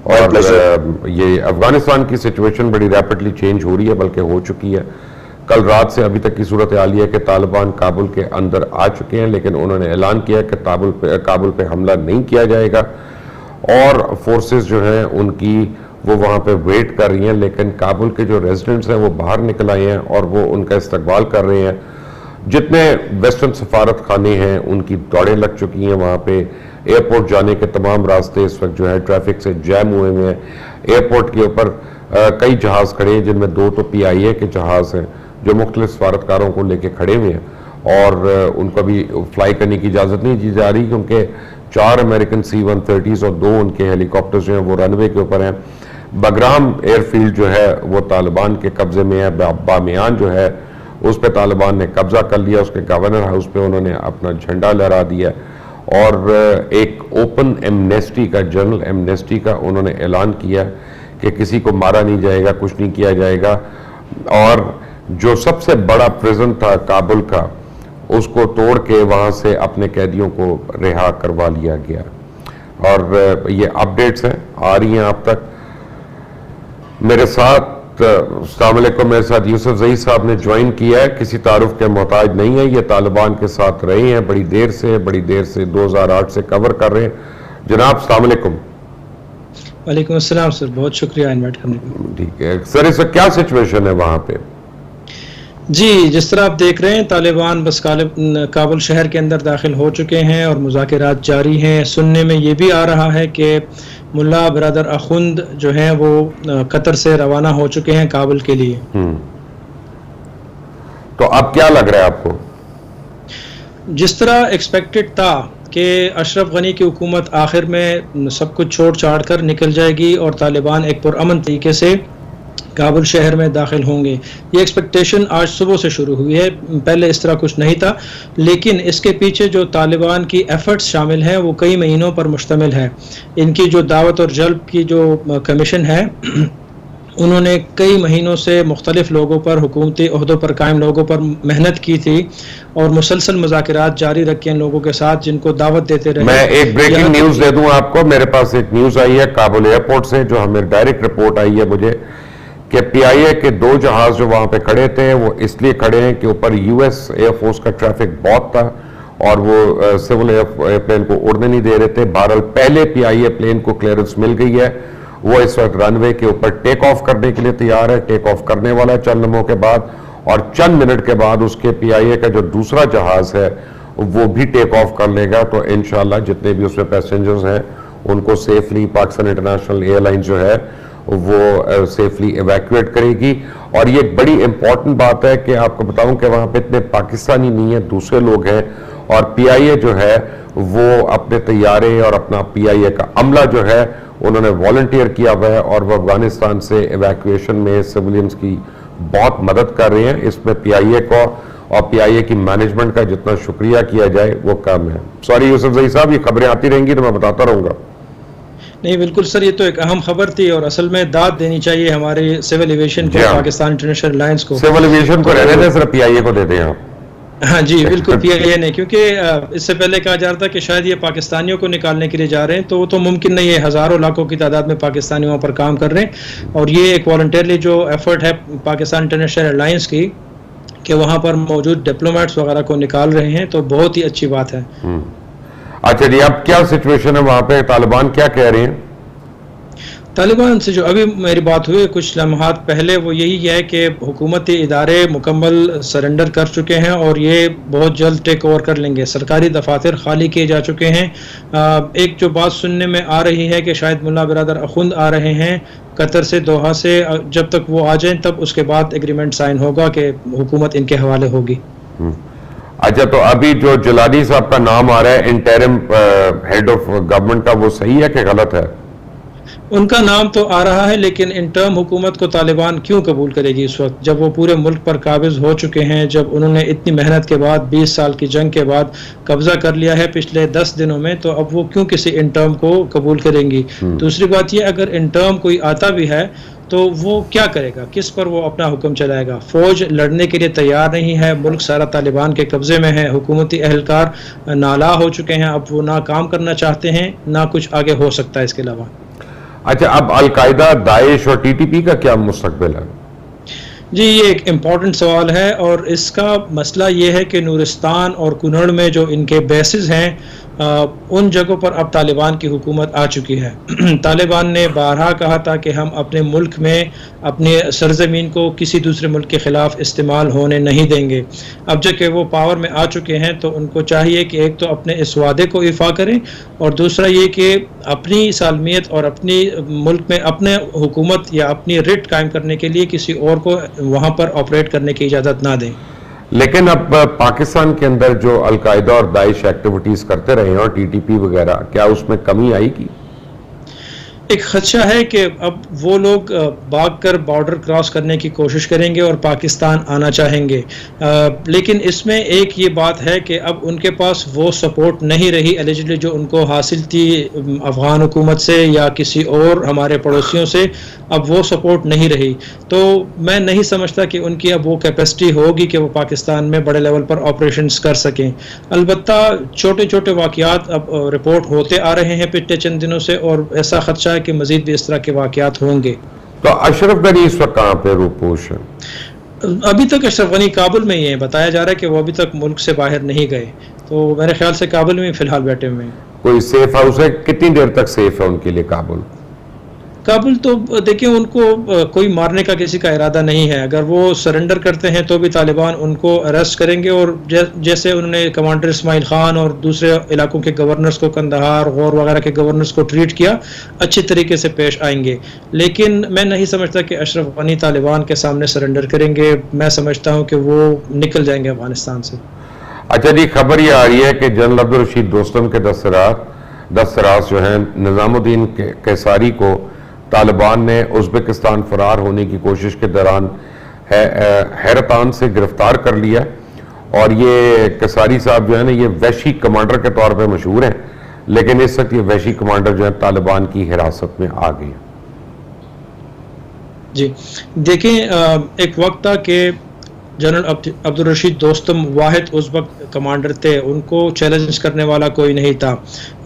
और ये अफगानिस्तान की सिचुएशन बड़ी रैपिडली चेंज हो रही है, बल्कि हो चुकी है। कल रात से अभी तक की सूरत हाल ये है कि तालिबान काबुल के अंदर आ चुके हैं, लेकिन उन्होंने ऐलान किया कि काबुल पे हमला नहीं किया जाएगा और फोर्सेस जो हैं उनकी वो वहाँ पे वेट कर रही हैं। लेकिन काबुल के जो रेजिडेंट्स हैं वो बाहर निकल आए हैं और वो उनका इस्तकबाल कर रहे हैं। जितने वेस्टर्न सफारत खाने हैं उनकी दौड़ें लग चुकी हैं वहाँ पे। एयरपोर्ट जाने के तमाम रास्ते इस वक्त जो है ट्रैफिक से जैम हुए हुए हैं। एयरपोर्ट के ऊपर कई जहाज़ खड़े हैं, जिनमें 2 तो PIA के जहाज़ हैं जो मुख्तलिफ सफारतकारों को लेके खड़े हुए हैं और उनको भी फ्लाई करने की इजाज़त नहीं दी जा रही, क्योंकि 4 अमेरिकन C-130s और 2 उनके हेलीकॉप्टर्स जो हैं वो रनवे के ऊपर हैं। बगराम एयरफील्ड जो है वो तालिबान के कब्जे में है। बामियान जो है उस पर तालिबान ने कब्जा कर लिया, उसके गवर्नर हाउस पे उन्होंने अपना झंडा लहरा दिया और एक ओपन एमनेस्टी का, जनरल एमनेस्टी का उन्होंने ऐलान किया कि किसी को मारा नहीं जाएगा, कुछ नहीं किया जाएगा। और जो सबसे बड़ा प्रिजन था काबुल का, उसको तोड़ के वहाँ से अपने कैदियों को रिहा करवा लिया गया। और ये अपडेट्स हैं, आ रही हैं आप तक। मेरे साथ अस्सलाम वालेकुम, मेरे साथ यूसुफ ज़ई साहब ने ज्वाइन किया है, किसी तारुफ के मोहताज नहीं है। ये तालिबान के साथ रहे हैं बड़ी देर से 2008 से कवर कर रहे हैं। जनाब अस्सलाम वालेकुम। वालेकुम अस्सलाम सर, बहुत शुक्रिया इनवाइट करने का। ठीक है सर, इस वक्त क्या सिचुएशन है वहाँ पे? जी, जिस तरह आप देख रहे हैं तालिबान बस काबुल शहर के अंदर दाखिल हो चुके हैं और मुज़ाकरात जारी हैं। सुनने में ये भी आ रहा है कि मुल्ला बरदर अखुंद जो हैं वो कतर से रवाना हो चुके हैं काबुल के लिए। तो अब क्या लग रहा है आपको? जिस तरह एक्सपेक्टेड था कि अशरफ गनी की हुकूमत आखिर में सब कुछ छोड़ छाड़ कर निकल जाएगी और तालिबान एक पुरअमन तरीके से काबुल शहर में दाखिल होंगे, ये एक्सपेक्टेशन आज सुबह से शुरू हुई है। पहले इस तरह कुछ नहीं था, लेकिन इसके पीछे जो तालिबान की एफर्ट्स शामिल हैं वो कई महीनों पर मुश्तमिल है। इनकी जो दावत और जल्ब की जो कमीशन है उन्होंने कई महीनों से मुख्तलिफ लोगों पर, हुकूमती ओहदों पर कायम लोगों पर मेहनत की थी और मुसलसल मुज़ाकरात जारी रखे इन लोगों के साथ जिनको दावत देते रहे। मैं एक ब्रेकिंग न्यूज़ दे दूं आपको। मेरे पास एक न्यूज़ आई है काबुल एयरपोर्ट से, जो हमें डायरेक्ट रिपोर्ट आई है मुझे, कि PIA के 2 जहाज जो वहां पे खड़े थे वो इसलिए खड़े हैं कि ऊपर US एयरफोर्स का ट्रैफिक बहुत था और वो सिविल एयरप्लेन को उड़ने नहीं दे रहे थे। बहरहाल पहले PIA प्लेन को क्लियरेंस मिल गई है, वो इस वक्त रनवे के ऊपर टेक ऑफ करने के लिए तैयार है। टेक ऑफ करने वाला है चंद लम्हों के बाद, और चंद मिनट के बाद उसके PIA का जो दूसरा जहाज है वो भी टेक ऑफ कर लेगा। तो इंशाल्लाह जितने भी उसमें पैसेंजर्स हैं उनको सेफली पाकिस्तान इंटरनेशनल एयरलाइन जो है वो सेफली इवैक्यूएट करेगी। और ये बड़ी इंपॉर्टेंट बात है कि आपको बताऊं कि वहां पे इतने पाकिस्तानी नहीं है, दूसरे लोग हैं, और PIA जो है वो अपने तैयारे और अपना PIA का अमला जो है उन्होंने वॉलंटियर किया हुआ है और वो अफगानिस्तान से इवैक्यूएशन में सिविलियंस की बहुत मदद कर रहे हैं। इसमें PIA को और PIA की मैनेजमेंट का जितना शुक्रिया किया जाए वो कम है। सॉरी यूसुफ ज़ई साहब, ये खबरें आती रहेंगी तो मैं बताता रहूंगा। नहीं बिल्कुल सर, ये तो एक अहम खबर थी और असल में दाद देनी चाहिए हमारे सिविल एविएशन को, पाकिस्तान इंटरनेशनल एलायंस को। सिविल एविएशन को रहने दें, सिर्फ PIA को दे दें आप। हाँ जी बिल्कुल, PIA ने, क्योंकि इससे पहले कहा जा रहा था कि शायद ये पाकिस्तानियों को निकालने के लिए जा रहे हैं, तो वो तो मुमकिन नहीं है। हज़ारों लाखों की तादाद में पाकिस्तानी वहाँ पर काम कर रहे हैं और ये एक वॉलंटियरली जो एफर्ट है पाकिस्तान इंटरनेशनल एलायंस की कि वहाँ पर मौजूद डिप्लोमेट्स वगैरह को निकाल रहे हैं, तो बहुत ही अच्छी बात है। अच्छा जी, अब क्या सिचुएशन है वहाँ पे, तालिबान क्या कह रहे हैं? तालिबान से जो अभी मेरी बात हुई कुछ लम्हात पहले, वो यही है कि हुकूमती इदारे मुकम्मल सरेंडर कर चुके हैं और ये बहुत जल्द टेक ओवर कर लेंगे। सरकारी दफातर खाली किए जा चुके हैं। एक जो बात सुनने में आ रही है कि शायद मुल्ला बरदर अखुंद आ रहे हैं कतर से, दोहा से। जब तक वो आ जाएं तब उसके बाद एग्रीमेंट साइन होगा कि हुकूमत इनके हवाले होगी। अच्छा, तो अभी जो जलाली साहब का नाम आ रहा है इंटरिम हेड ऑफ गवर्नमेंट का, वो सही है कि गलत है? उनका नाम तो आ रहा है, लेकिन इन टर्म हुकूमत को तालिबान क्यों कबूल करेगी इस वक्त, जब वो पूरे मुल्क पर काबिज हो चुके हैं, जब उन्होंने इतनी मेहनत के बाद 20 साल की जंग के बाद कब्जा कर लिया है पिछले 10 दिनों में, तो अब वो क्यों किसी इन टर्म को कबूल करेंगी। दूसरी बात ये, अगर इन टर्म कोई आता भी है तो वो क्या करेगा, किस पर वो अपना हुक्म चलाएगा। फौज लड़ने के लिए तैयार नहीं है, मुल्क सारा तालिबान के कब्जे में है, हुकूमती अहलकार नाला हो चुके हैं, अब वो ना काम करना चाहते हैं ना कुछ आगे हो सकता है इसके अलावा। अच्छा, अब अलकायदा, दाइश और टीटीपी का क्या मुस्तकबिल है? जी, ये एक इम्पॉर्टेंट सवाल है और इसका मसला ये है कि नूरिस्तान और कुनड़ में जो इनके बेसिस हैं उन जगहों पर अब तालिबान की हुकूमत आ चुकी है। तालिबान ने बारहा कहा था कि हम अपने मुल्क में अपने सरजमीन को किसी दूसरे मुल्क के ख़िलाफ़ इस्तेमाल होने नहीं देंगे। अब जबकि वो पावर में आ चुके हैं तो उनको चाहिए कि एक तो अपने इस वादे को इफ़ा करें और दूसरा ये कि अपनी सालमियत और अपनी मुल्क में अपने हुकूमत या अपनी रिट कायम करने के लिए किसी और को वहाँ पर ऑपरेट करने की इजाज़त ना दें। लेकिन अब पाकिस्तान के अंदर जो अलकायदा और दाइश एक्टिविटीज करते रहे हैं और टीटीपी वगैरह, क्या उसमें कमी आएगी? एक खदशा है कि अब वो लोग भागकर बॉर्डर क्रॉस करने की कोशिश करेंगे और पाकिस्तान आना चाहेंगे, लेकिन इसमें एक ये बात है कि अब उनके पास वो सपोर्ट नहीं रही एलिजिबली जो उनको हासिल थी अफ़गान हुकूमत से या किसी और हमारे पड़ोसियों से। अब वो सपोर्ट नहीं रही, तो मैं नहीं समझता कि उनकी अब वो कैपेसिटी होगी कि वो पाकिस्तान में बड़े लेवल पर ऑपरेशंस कर सकें। अलबत्ता छोटे छोटे वाक़यात अब रिपोर्ट होते आ रहे हैं पिछले चंद दिनों से और ऐसा खदशा कि मजीद भी इस तरह के वाक़यात होंगे। तो अशरफ गनी इस वक्त कहाँ पे रूपोश है? अभी तक अशरफ गनी काबुल में ही है। बताया जा रहा है कि वो अभी तक मुल्क से बाहर नहीं गए, तो मेरे ख्याल से काबुल में फिलहाल बैठे हुए हैं। कोई सेफ हाउस है? कितनी देर तक सेफ है उनके लिए काबुल? काबुल तो देखिए, उनको कोई मारने का किसी का इरादा नहीं है। अगर वो सरेंडर करते हैं तो भी तालिबान उनको अरेस्ट करेंगे और जैसे उन्होंने कमांडर इस्माइल खान और दूसरे इलाकों के गवर्नर्स को, कंदहार, गौर वगैरह के गवर्नर्स को ट्रीट किया, अच्छी तरीके से पेश आएंगे। लेकिन मैं नहीं समझता कि अशरफ गनी तालिबान के सामने सरेंडर करेंगे। मैं समझता हूँ कि वो निकल जाएंगे अफगानिस्तान से। अच्छा जी, खबर ये आ रही है कि जनरल अब्दुल रशीद दोस्तम के दस्तराज जो हैं निज़ामुद्दीन कैसारी को तालिबान ने उज़्बेकिस्तान फरार होने की कोशिश के दौरान हैरतान से गिरफ्तार कर लिया। और ये कैसारी साहब जो है ना, ये वहशी कमांडर के तौर पे मशहूर हैं, लेकिन इस वक्त ये वहशी कमांडर जो है तालिबान की हिरासत में आ गए। जी देखें, एक वक्त था कि जनरल अब्दुल रशीद दोस्तम वाहिद उज़्बक कमांडर थे, उनको चैलेंज करने वाला कोई नहीं था।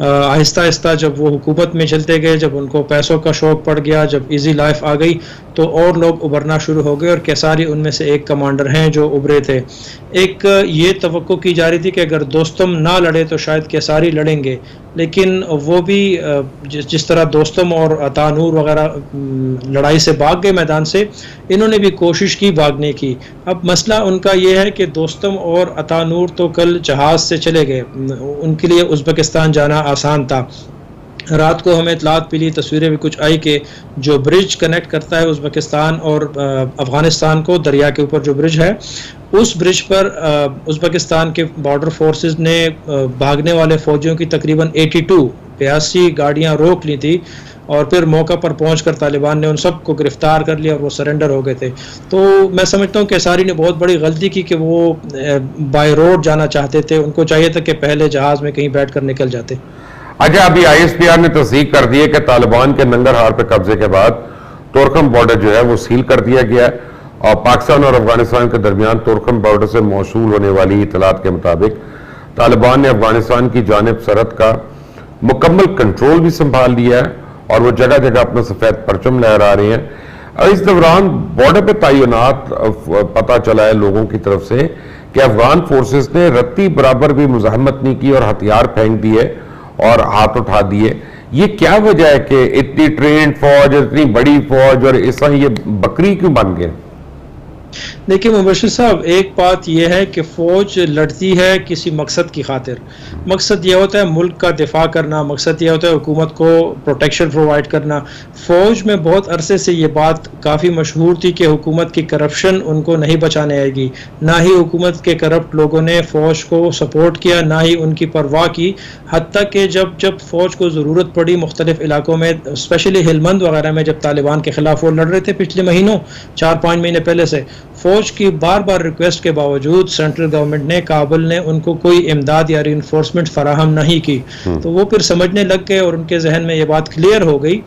आहिस्ता आहिस्ता जब वो हुकूमत में चलते गए, जब उनको पैसों का शौक पड़ गया, जब इजी लाइफ आ गई, तो और लोग उभरना शुरू हो गए और कैसारी उनमें से एक कमांडर हैं जो उभरे थे। एक ये तवक्को की जा रही थी कि अगर दोस्तम ना लड़े तो शायद कैसारी लड़ेंगे, लेकिन वो भी जिस तरह दोस्तम और अतानूर वगैरह लड़ाई से भाग गए मैदान से, इन्होंने भी कोशिश की भागने की। अब मसला उनका ये है कि दोस्तम और अतानूर तो कल जहाज़ से चले गए, उनके लिए उज़्बेकिस्तान जाना आसान था। रात को हमें इतलात मिली, तस्वीरें भी कुछ आई कि जो ब्रिज कनेक्ट करता है उज़्बेकिस्तान और अफ़गानिस्तान को, दरिया के ऊपर जो ब्रिज है, उस ब्रिज पर उज़्बेकिस्तान के बॉर्डर फोर्सेस ने भागने वाले फ़ौजियों की तकरीबन 82 गाड़ियां रोक ली थी और फिर मौका पर पहुंचकर तालिबान ने उन सबको गिरफ्तार कर लिया और वो सरेंडर हो गए थे। तो मैं समझता हूं कि कैसारी ने बहुत बड़ी गलती की कि वो बाय रोड जाना चाहते थे। उनको चाहिए था कि पहले जहाज़ में कहीं बैठकर निकल जाते। अच्छा, अभी ISPR ने तस्दीक कर दी है कि तालिबान के नंगरहार पे कब्जे के बाद तोरखम बॉर्डर जो है वो सील कर दिया गया है और पाकिस्तान और अफगानिस्तान के दरमियान तोरखम बॉर्डर से मौसूल होने वाली इतलात के मुताबिक तालिबान ने अफगानिस्तान की जानिब सरहद का मुकम्मल कंट्रोल भी संभाल लिया है और वो जगह जगह अपना सफेद परचम लहरा रहे हैं। इस दौरान बॉर्डर पे तैनात पता चला है लोगों की तरफ से कि अफगान फोर्सेस ने रत्ती बराबर भी मुजाहमत नहीं की और हथियार फेंक दिए और हाथ उठा दिए। ये क्या वजह है कि इतनी ट्रेंड फौज, इतनी बड़ी फौज और इस तरह ये बकरी क्यों बन गए? देखिए मुबशिर साहब, एक बात यह है कि फ़ौज लड़ती है किसी मकसद की खातिर। मकसद यह होता है मुल्क का दिफा करना, मकसद यह होता है हुकूमत को प्रोटेक्शन प्रोवाइड करना। फ़ौज में बहुत अरसे से ये बात काफ़ी मशहूर थी कि हुकूमत की करप्शन उनको नहीं बचाने आएगी। ना ही हुकूमत के करप्ट लोगों ने फ़ौज को सपोर्ट किया, ना ही उनकी परवाह की। हत्ता कि जब जब फ़ौज को ज़रूरत पड़ी मुख्तलिफ इलाकों में, स्पेशली हेलमंद वगैरह में जब तालिबान के ख़िलाफ़ वो लड़ रहे थे पिछले महीनों, 4-5 महीने पहले से, फौज की बार बार रिक्वेस्ट के बावजूद सेंट्रल गवर्नमेंट ने, काबुल ने उनको कोई इमदाद या रिइंफोर्समेंट फराहम नहीं की। तो वो फिर समझने लग गए और उनके जहन में ये बात क्लियर हो गई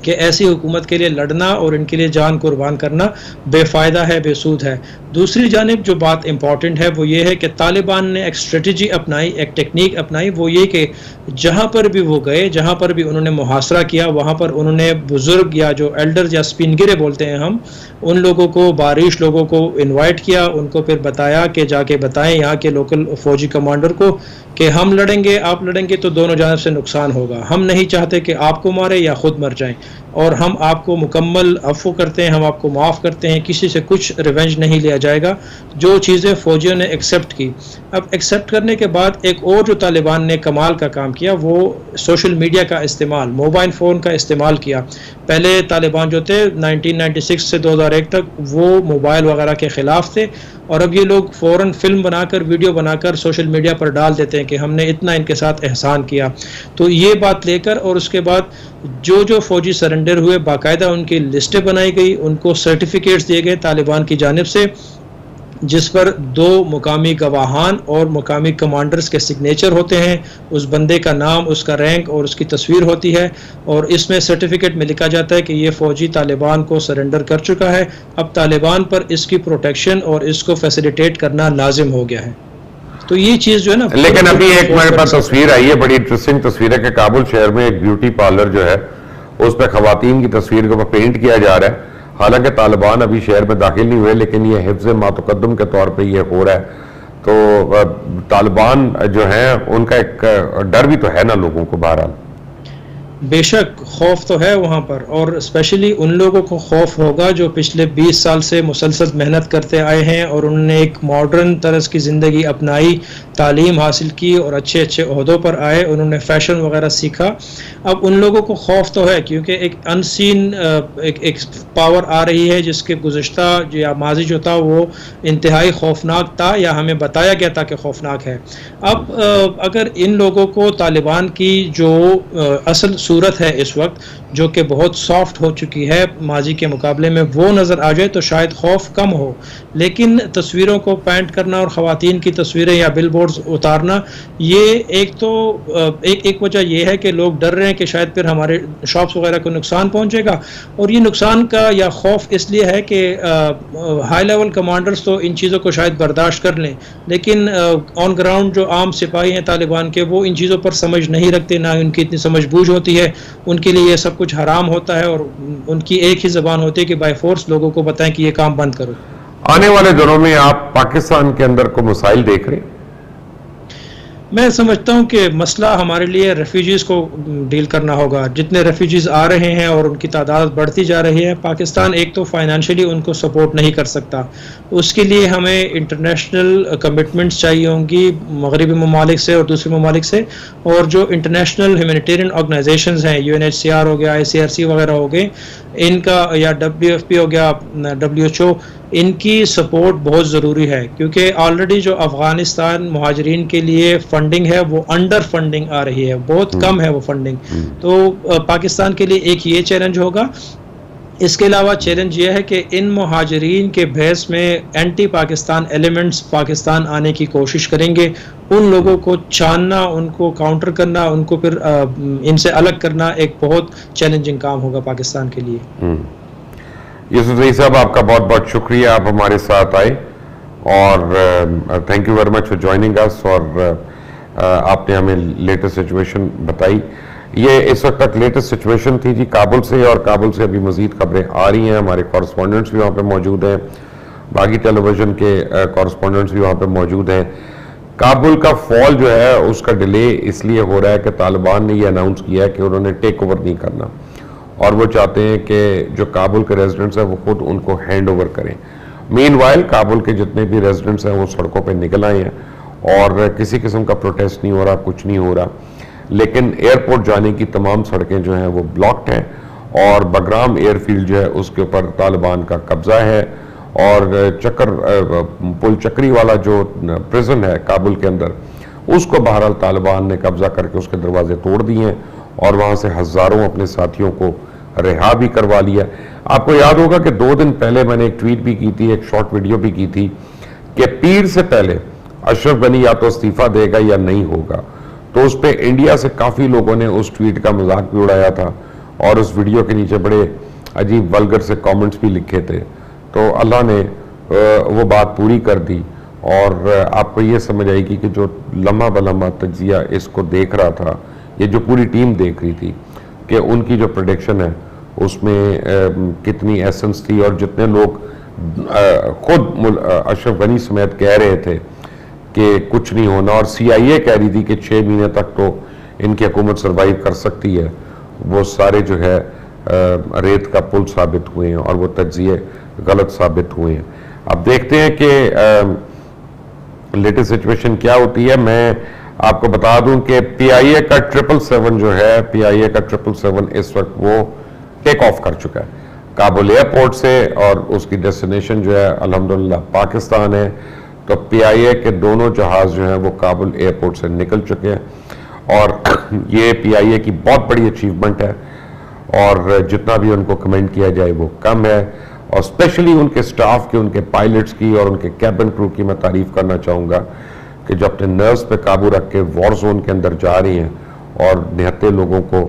कि ऐसी हुकूमत के लिए लड़ना और इनके लिए जान कुर्बान करना बेफ़ायदा है, बेसूद है। दूसरी जानिब जो बात इम्पॉर्टेंट है वो ये है कि तालिबान ने एक स्ट्रेटजी अपनाई, एक टेक्निक अपनाई, वो ये कि जहाँ पर भी वो गए, जहाँ पर भी उन्होंने मुहासरा किया, वहाँ पर उन्होंने बुज़ुर्ग या जो एल्डर या स्पिनगिरे बोलते हैं हम, उन लोगों को, बारिश लोगों को इनवाइट किया, उनको फिर बताया कि जाके बताएं यहाँ के लोकल फौजी कमांडर को कि हम लड़ेंगे, आप लड़ेंगे तो दोनों जानब से नुकसान होगा, हम नहीं चाहते कि आपको मारे या खुद मर जाएं, और हम आपको मुकम्मल अफ़्व करते हैं, हम आपको माफ़ करते हैं, किसी से कुछ रिवेंज नहीं लिया जाएगा। जो चीज़ें फ़ौजियों ने एक्सेप्ट की। अब एक्सेप्ट करने के बाद एक और जो तालिबान ने कमाल का काम किया वो सोशल मीडिया का इस्तेमाल, मोबाइल फ़ोन का इस्तेमाल किया। पहले तालिबान जो थे 1996 से 2001 तक वो मोबाइल वगैरह के ख़िलाफ़ थे, और अब ये लोग फ़ौरन फ़िल्म बनाकर, वीडियो बनाकर सोशल मीडिया पर डाल देते हैं कि हमने इतना इनके साथ एहसान किया। तो ये बात लेकर और उसके बाद जो जो फ़ौजी सरेंडर हुए बाकायदा उनकी लिस्टें बनाई गई, उनको सर्टिफिकेट्स दिए गए तालिबान की जानिब से, जिस पर 2 मुकामी गवाहान और मुकामी कमांडर्स के सिग्नेचर होते हैं, उस बंदे का नाम, उसका रैंक और उसकी तस्वीर होती है, और इसमें सर्टिफिकेट में लिखा जाता है कि ये फ़ौजी तालिबान को सरेंडर कर चुका है। अब तालिबान पर इसकी प्रोटेक्शन और इसको फैसिलिटेट करना लाजिम हो गया है। तो ये चीज़ जो है ना, लेकिन अभी एक मेरे पास तस्वीर आई है, बड़ी इंटरेस्टिंग तस्वीर है कि काबुल शहर में एक ब्यूटी पार्लर जो है उस पर खवातीन की तस्वीर को पेंट किया जा रहा है। हालांकि तालिबान अभी शहर में दाखिल नहीं हुए, लेकिन ये हिफ्ज़ मातकद्दुम के तौर पे ये हो रहा है। तो तालिबान जो है उनका एक डर भी तो है ना लोगों को। बहरहाल बेशक खौफ तो है वहाँ पर, और स्पेशली उन लोगों को खौफ होगा जो पिछले 20 साल से मुसलसल मेहनत करते आए हैं और उन्होंने एक मॉडर्न तरह की ज़िंदगी अपनाई, तालीम हासिल की और अच्छे अच्छे ओहदों पर आए, उन्होंने फ़ैशन वगैरह सीखा। अब उन लोगों को खौफ तो है क्योंकि एक अनसीन एक पावर आ रही है जिसके गुज़श्ता या माजी जो था वो इंतहाई खौफनाक था, या हमें बताया गया था कि खौफनाक है। अब अगर इन लोगों को तालिबान की जो असल सूरत है इस वक्त, जो कि बहुत सॉफ्ट हो चुकी है माजी के मुकाबले में, वो नज़र आ जाए तो शायद खौफ कम हो। लेकिन तस्वीरों को पेंट करना और ख़वातीन की तस्वीरें या बिलबोर्ड्स उतारना, ये एक तो एक वजह यह है कि लोग डर रहे हैं कि शायद फिर हमारे शॉप्स वगैरह को नुकसान पहुंचेगा, और ये नुकसान का या खौफ इसलिए है कि हाई लेवल कमांडर्स तो इन चीज़ों को शायद बर्दाश्त कर लें, लेकिन ऑन ग्राउंड जो आम सिपाही हैं तालिबान के, वो इन चीज़ों पर समझ नहीं रखते, ना उनकी इतनी समझबूझ होती है, उनके लिए ये सब कुछ हराम होता है, और उनकी एक ही ज़बान होती है कि बाय फोर्स लोगों को बताएं कि ये काम बंद करो। आने वाले दिनों में आप पाकिस्तान के अंदर को मसाइल देख रहे हैं? मैं समझता हूँ कि मसला हमारे लिए रेफ्यूजीज़ को डील करना होगा। जितने रेफ्यूजीज़ आ रहे हैं और उनकी तादाद बढ़ती जा रही है, पाकिस्तान एक तो फाइनेंशियली उनको सपोर्ट नहीं कर सकता, उसके लिए हमें इंटरनेशनल कमिटमेंट्स चाहिए होंगी मगरबी ममालिक से और दूसरे ममालिक से, और जो इंटरनेशनल ह्यूमैनिटेरियन ऑर्गेनाइजेशंस हैं, UNHCR हो गया, ICRC वगैरह हो गए, इनका, या WFP हो गया, WHO, इनकी सपोर्ट बहुत ज़रूरी है, क्योंकि ऑलरेडी जो अफ़गानिस्तान मुहाजिरीन के लिए फंडिंग है वो अंडर फंडिंग आ रही है, बहुत कम है वो फंडिंग। तो पाकिस्तान के लिए एक ये चैलेंज होगा। इसके अलावा चैलेंज ये है कि इन मुहाजिरीन के भेस में एंटी पाकिस्तान एलिमेंट्स पाकिस्तान आने की कोशिश करेंगे, उन लोगों को छानना, उनको काउंटर करना, उनको फिर इनसे अलग करना एक बहुत चैलेंजिंग काम होगा पाकिस्तान के लिए। यूसुफ ज़ई साहब, आपका बहुत बहुत शुक्रिया, आप हमारे साथ आए, और thank you very much for joining us, और आपने हमें लेटेस्ट सिचुएशन बताई। ये इस वक्त तक लेटेस्ट सिचुएशन थी जी काबुल से, और काबुल से अभी मज़ीद खबरें आ रही हैं। हमारे कॉरेस्पॉन्डेंट्स भी वहाँ पे मौजूद हैं, बागी टेलीविज़न के कॉरेस्पॉन्डेंट्स भी वहाँ पे मौजूद हैं। काबुल का फॉल जो है उसका डिले इसलिए हो रहा है कि तालिबान ने ये अनाउंस किया है कि उन्होंने टेक ओवर नहीं करना, और वो चाहते हैं कि जो काबुल के रेजिडेंट्स हैं वो खुद उनको हैंड ओवर करें। मीनवाइल काबुल के जितने भी रेजिडेंट्स हैं वो सड़कों पे निकल आए हैं, और किसी किस्म का प्रोटेस्ट नहीं हो रहा, कुछ नहीं हो रहा, लेकिन एयरपोर्ट जाने की तमाम सड़कें जो हैं वो ब्लॉक्ड हैं, और बगराम एयरफील्ड जो है उसके ऊपर तालिबान का कब्जा है, और पुल चक्री वाला जो प्रिजन है काबुल के अंदर, उसको बहरहाल तालिबान ने कब्जा करके उसके दरवाजे तोड़ दिए हैं, और वहाँ से हज़ारों अपने साथियों को रिहा भी करवा लिया। आपको याद होगा कि 2 दिन पहले मैंने एक ट्वीट भी की थी, एक शॉर्ट वीडियो भी की थी कि पीर से पहले अशरफ गनी या तो इस्तीफा देगा या नहीं होगा। तो उस पर इंडिया से काफ़ी लोगों ने उस ट्वीट का मजाक भी उड़ाया था, और उस वीडियो के नीचे बड़े अजीब वल्गर से कमेंट्स भी लिखे थे। तो अल्लाह ने वो बात पूरी कर दी और आपको ये समझ आएगी कि जो लम्हा बलम्हा तज्जिया इसको देख रहा था, ये जो पूरी टीम देख रही थी कि उनकी जो प्रेडिक्शन है उसमें कितनी एसेंस थी, और जितने लोग खुद अशरफ गनी समेत कह रहे थे कि कुछ नहीं होना, और CIA कह रही थी कि 6 महीने तक तो इनकी हुकूमत सर्वाइव कर सकती है, वो सारे जो है रेत का पुल साबित हुए हैं और वो तज्जिए गलत साबित हुए हैं। अब देखते हैं कि लेटेस्ट सिचुएशन क्या होती है। मैं आपको बता दूं कि PIA का 777 जो है, PIA का 777 इस वक्त वो टेक ऑफ कर चुका है काबुल एयरपोर्ट से, और उसकी डेस्टिनेशन जो है अल्हम्दुलिल्लाह पाकिस्तान है। तो PIA के दोनों जहाज जो हैं वो काबुल एयरपोर्ट से निकल चुके हैं, और ये PIA की बहुत बड़ी अचीवमेंट है, और जितना भी उनको कमेंट किया जाए वो कम है। और स्पेशली उनके स्टाफ की, उनके पायलट्स की और उनके कैबिन क्रू की मैं तारीफ करना चाहूँगा कि जो अपने नर्व्स पे काबू रख के वॉर जोन के अंदर जा रही हैं और निहत्ते लोगों को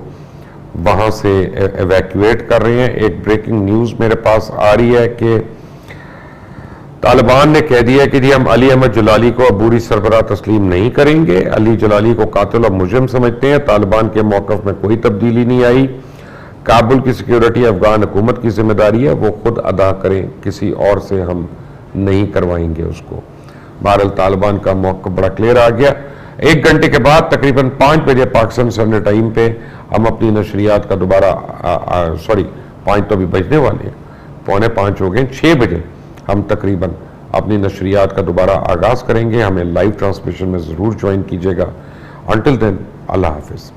वहाँ से एवैक्यूएट कर रहे हैं। एक ब्रेकिंग न्यूज़ मेरे पास आ रही है कि तालिबान ने कह दिया कि जी हम अली अहमद जलाली को अबूरी सरबराह तस्लीम नहीं करेंगे। अली जलाली को कातिल और मुजरिम समझते हैं। तालिबान के मौक़िफ़ में कोई तब्दीली नहीं आई। काबुल की सिक्योरिटी अफगान हुकूमत की जिम्मेदारी है, वो खुद अदा करें, किसी और से हम नहीं करवाएंगे उसको। बहरहाल तालिबान का मौक़िफ़ बड़ा क्लियर आ गया। 1 घंटे के बाद तकरीबन 5 बजे पाकिस्तान स्टैंडर्ड टाइम पे हम अपनी नशरियात का दोबारा 5 तो अभी बजने वाले हैं, 4:45 हो गए, 6 बजे हम तकरीबन अपनी नशरियात का दोबारा आगाज़ करेंगे। हमें लाइव ट्रांसमिशन में ज़रूर ज्वाइन कीजिएगा। अंटिल देन अल्लाह हाफिज़।